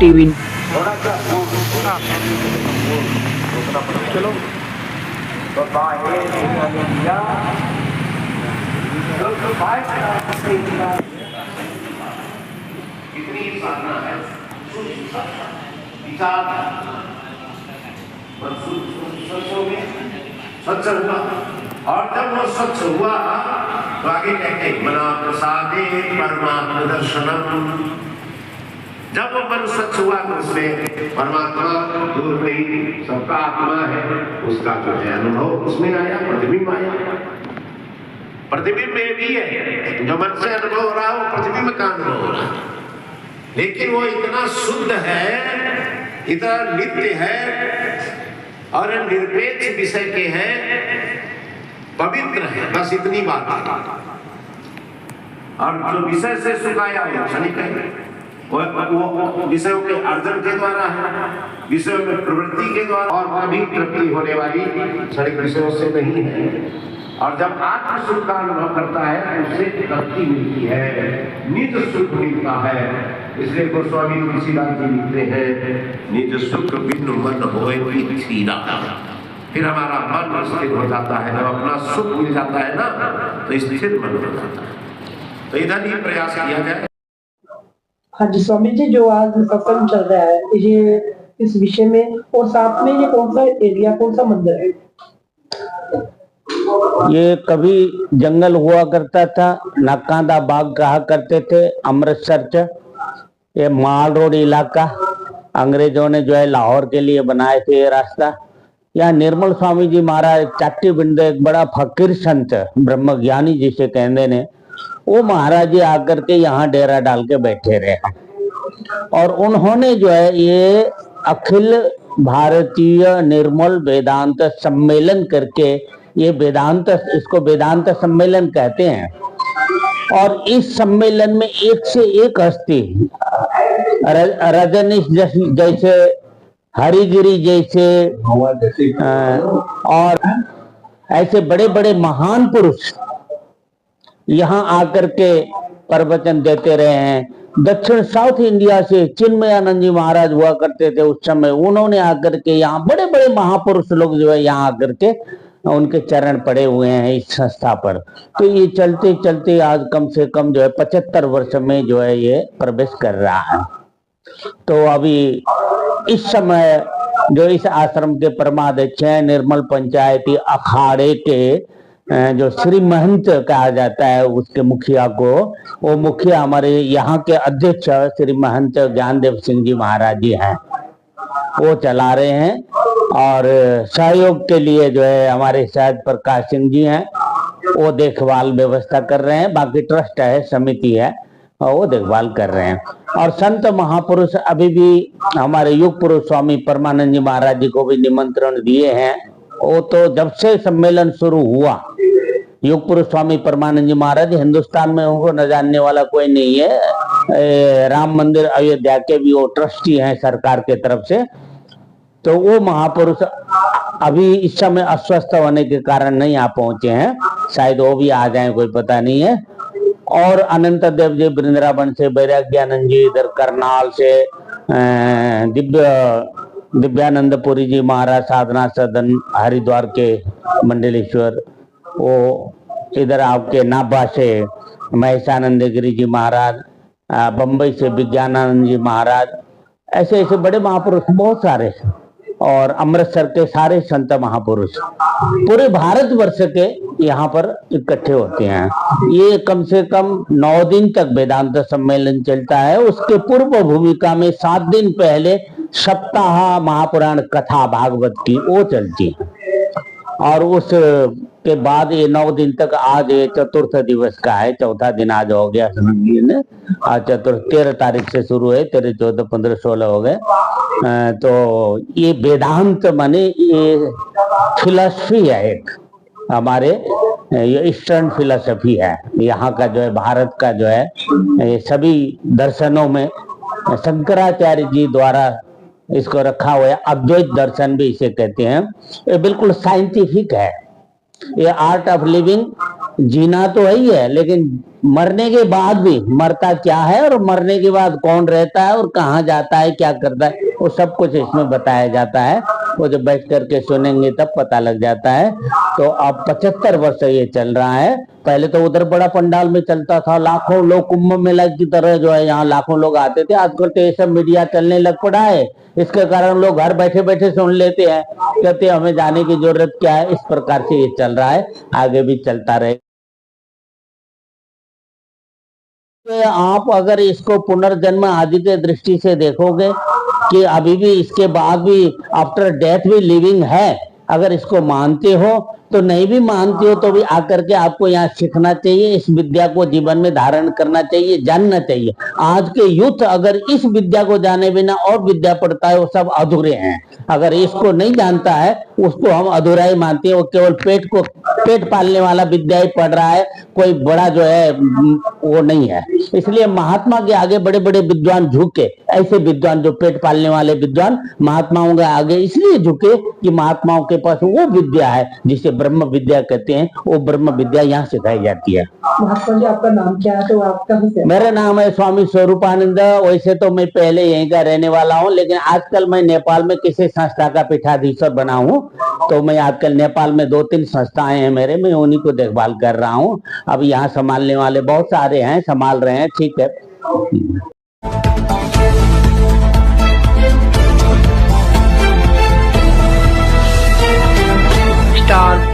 TV. चलो कितनी साधना है, विचार स्वच्छ हो गया, स्वच्छ हुआ। और जब वो स्वच्छ हुआ तो आगे कहते मना प्रसादे परमात्मा दर्शनम। जब वो मन स्वच्छ हुआ तो उसमें परमात्मा दूर नहीं, सबका आत्मा है, उसका जो है अनुभव उसमें आया, प्रतिबिंब आया। प्रतिबिंब में भी है, जो मन से अनुभव हो रहा है वो प्रतिबिंब का अनुभव हो रहा है, लेकिन वो इतना शुद्ध है, इतना नित्य है और निरपेक्ष विषय के हैं, पवित्र है, बस इतनी बात है। और जो विषय से सुखाया वो क्षणिक है, वो विषयों के अर्जन के द्वारा है, विषयों में प्रवृत्ति के द्वारा, और कभी तृप्ति होने वाली क्षणिक विषयों से नहीं है। और जब आत्म सुख का अनुभव करता है तो उससे तृप्ति मिलती है, निज सुख मिलता है। इसलिए गोस्वामी तुलसीदास जी लिखते हैं, निज सुख बिन मन होए स्थिरा। फिर हमारा मन स्थिर हो जाता है, जब अपना सुख मिल जाता है ना तो स्थिर मन हो जाता है। तो इधर ही प्रयास किया जाए। हाँ जी स्वामी जी, जो आज सत्संग चल रहा है ये इस विषय में, और साथ में ये कौन सा एरिया, कौन सा मंदिर है? ये कभी जंगल हुआ करता था, नक्कादा बाग कहा करते थे, अमृतसर च ये माल रोड इलाका अंग्रेजों ने जो है लाहौर के लिए बनाए थे ये रास्ता। यहाँ निर्मल स्वामी जी महाराज चाटी बिंद एक बड़ा फकीर संत ब्रह्मज्ञानी जिसे कहते ने, वो महाराज जी आकर के यहाँ डेरा डाल के बैठे रहे, और उन्होंने जो है ये अखिल भारतीय निर्मल वेदांत सम्मेलन करके, ये वेदांत, इसको वेदांत सम्मेलन कहते हैं। और इस सम्मेलन में एक से एक हस्ती, रजनीश जैसे, हरिगिरी जैसे, और ऐसे बड़े बड़े महान पुरुष यहाँ आकर के प्रवचन देते रहे हैं। दक्षिण साउथ इंडिया से चिन्मयानंद जी महाराज हुआ करते थे उस समय, उन्होंने आकर के यहाँ बड़े बड़े महापुरुष लोग जो है यहाँ आकर के उनके चरण पड़े हुए हैं इस संस्था पर। तो ये चलते चलते आज कम से कम जो है 75 वर्ष में जो है ये प्रवेश कर रहा है। तो अभी इस समय जो इस आश्रम के परमाध्यक्ष हैं, निर्मल पंचायती अखाड़े के जो श्री महंत कहा जाता है उसके मुखिया को, वो मुखिया हमारे यहाँ के अध्यक्ष श्री महंत ज्ञानदेव सिंह जी महाराज जी हैं, वो चला रहे हैं। और सहयोग के लिए जो है हमारे शायद प्रकाश सिंह जी हैं, वो देखभाल व्यवस्था कर रहे हैं। बाकी ट्रस्ट है, समिति है, और वो देखभाल कर रहे हैं। और संत महापुरुष अभी भी हमारे युग पुरुष स्वामी परमानंद जी महाराज जी को भी निमंत्रण दिए हैं। वो तो जब से सम्मेलन शुरू हुआ, युग पुरुष स्वामी परमानंद जी महाराज हिंदुस्तान में उनको न जानने वाला कोई नहीं है। राम मंदिर अयोध्या के भी वो ट्रस्टी हैं सरकार के तरफ से। तो वो महापुरुष अभी इस समय अस्वस्थ होने के कारण नहीं आ पहुंचे हैं, शायद वो भी आ जाएं, कोई पता नहीं है। और अनंत देव जी वृंदावन से, वैराग्यानंद जी इधर करनाल से, दिव्यानंदपुरी जी महाराज साधना सदन हरिद्वार के मंडलेश्वर, वो इधर आपके नाभा से महेशानंद गिरी जी महाराज, बंबई से विज्ञानानंद जी महाराज, ऐसे ऐसे बड़े महापुरुष बहुत सारे, और अमृतसर के सारे संत महापुरुष पूरे भारतवर्ष के यहाँ पर इकट्ठे होते हैं। ये कम से कम 9 दिन तक वेदांत सम्मेलन चलता है। उसके पूर्व भूमिका में 7 दिन पहले सप्ताह महापुराण कथा भागवत की वो चलती है, और उस के बाद ये 9 दिन तक, आज ये चतुर्थ दिवस का है, चौथा दिन आज हो गया। आज चतुर्थ 13 तारीख से शुरू है, 13, 14, 15, 16 हो गए। तो ये वेदांत माने ये फिलॉसफी है, एक हमारे ये ईस्टर्न फिलॉसफी है। यहाँ का जो है भारत का जो है ये सभी दर्शनों में शंकराचार्य जी द्वारा इसको रखा हुआ है। अद्वैत दर्शन भी इसे कहते हैं। ये बिल्कुल साइंटिफिक है। ये आर्ट ऑफ लिविंग, जीना तो है ही है, लेकिन मरने के बाद भी मरता क्या है और मरने के बाद कौन रहता है और कहाँ जाता है, क्या करता है, वो सब कुछ इसमें बताया जाता है। वो जब बैठ करके सुनेंगे तब पता लग जाता है। तो अब 75 वर्ष ये चल रहा है। पहले तो उधर बड़ा पंडाल में चलता था, लाखों लोग कुंभ मेला की तरह जो है यहाँ लाखों लोग आते थे। आजकल तो ये सब मीडिया चलने लग पड़ा है, इसके कारण लोग घर बैठे बैठे सुन लेते हैं, कहते हैं हमें जाने की जरूरत क्या है। इस प्रकार से ये चल रहा है, आगे भी चलता रहे। आप अगर इसको पुनर्जन्म आदि के दृष्टि से देखोगे कि अभी भी इसके बाद भी आफ्टर डेथ भी लिविंग है, अगर इसको मानते हो तो नहीं भी मानते हो तो भी आकर के आपको यहाँ सीखना चाहिए, इस विद्या को जीवन में धारण करना चाहिए, जानना चाहिए। आज के यूथ अगर इस विद्या को जाने बिना और विद्या पढ़ता है वो सब अधूरे हैं। अगर इसको नहीं जानता है उसको हम अधूरा ही मानते हैं, वो केवल पेट पालने वाला विद्या ही पढ़ रहा है, कोई बड़ा जो है वो नहीं है। इसलिए महात्मा के आगे बड़े बड़े विद्वान झुके, ऐसे विद्वान जो पेट पालने वाले विद्वान महात्माओं के आगे इसलिए झुके कि महात्माओं के पास वो विद्या है जिसे ब्रह्म विद्या कहते हैं, वो ब्रह्म विद्या यहाँ सिखाई जाती है। महात्मा जी आपका नाम क्या है? तो आपका मेरा नाम है स्वामी स्वरूपानंद। वैसे तो मैं पहले यहीं का रहने वाला हूँ, लेकिन आजकल मैं नेपाल में किसी संस्था का पीठाधीश्वर बना हूँ। तो मैं आजकल नेपाल में 2-3 संस्थाएं हैं मेरे, मैं उन्हीं को देखभाल कर रहा हूँ। अब यहाँ संभालने वाले बहुत सारे हैं, संभाल रहे हैं, ठीक है। स्टार